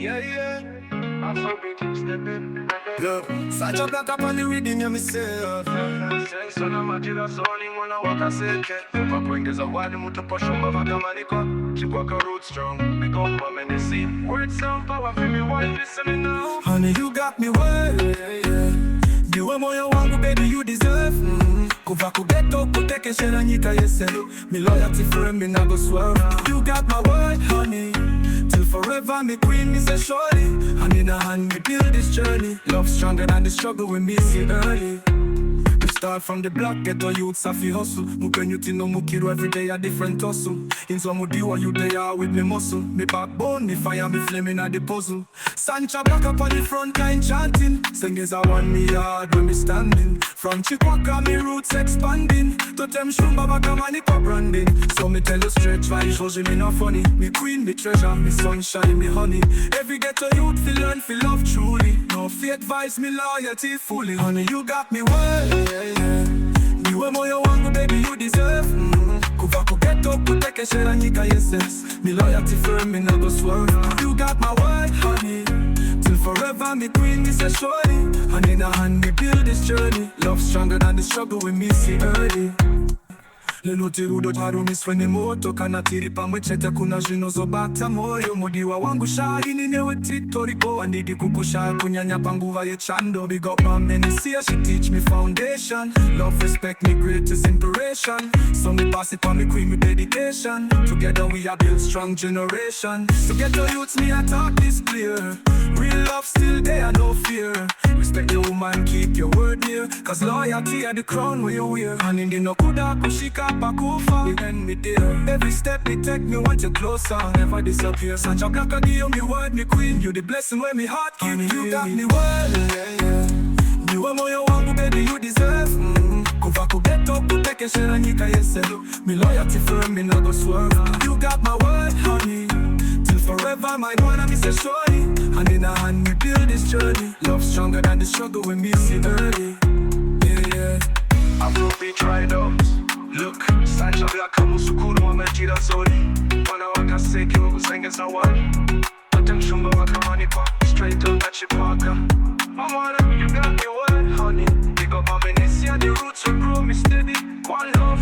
Yeah, yeah. Afrobeat, stepping. Look, Sancha Blacka on the rhythm, you me say. Grand Son of Madyirazhoni, wanna walk Kaseke. Never bring this a wide muta for Shumba Vakamanikwa. Chikwaka root strong, big up Mom Enesia. Words sound power for me, why listening now? Honey, you got me well, yeah. Diwe moyo wangu, baby, you deserve. Kuva ku ghetto, kuteke shera nyika yese. Me loyalty firm, me nago swerve. You got my word, honey. Till forever, me queen, me say shorty. Hand in a hand, me build this journey. Love stronger than the struggle we miss it early. We start from the block, ghetto youths afi hustle. Muken youth no mukiru every day a different tussle. In some mudiwa you they are with me muscle. Me backbone, me fire, me flaming at the puzzle. Sancha Blacka up on the front line chanting. Zengeza want me hard when me standing. From Chikwaka me roots expanding. To them Shumba Vakamanikwa branding. So me tell you streetwise, me not funny. Me queen, me treasure, me sunshine, me honey. Every ghetto youth feel learn, feel love truly. No fake advice, me loyalty fully. Honey, you got me well, yeah. Niwe moyo wangu, baby, you deserve. Kuva ku ghetto, kuteke shera nyika yeses. Me loyalty firm, me nago swerve. You got my word, honey. Till forever, me queen, me say shorty. Hand in a hand, me build this journey. Love stronger than the struggle we miss it early. Lelo tirudo jaru miswene moto kana tiripa mwechete kuna jino zobata moyo mudiwa wangu shahini newe titoriko andidi kukusha kunyanya panguva ye chando. Big up Mom Enesia, she teach me foundation. Love, respect, me greatest inspiration. So me pass it on me queen, me dedication. Together we are build strong generation. Together youths me attack this clear. Real love still there, no fear. Respect your woman, keep your word near. Cause loyalty are the crown where you wear. And in the no kuda kushika pakufa, we end me there. Every step me take, me want you closer, never disappear. Sancha Blacka, give me word, me queen. You the blessing where me heart keep. You got me well, yeah. Niwe moyo wangu, baby, you deserve. Kuva ku ghetto, kuteke shera nyika yese. Me loyalty firm, me nago swerve. You got my word, honey. Till forever, my one, me say shorty. Hand in a hand, we build this journey. Love stronger than the struggle we miss it early. Yeah. Afrobeat ride out. Look, Sancha Blacka musukuru Mom Enesia. Wana wa Kaseke wa Zengeza one. Anthem Shumba Vakamanikwa. Straight out at Chikwaka. Mama, you got me well, honey. Big up Mom Enesia, the roots will grow me steady. One love.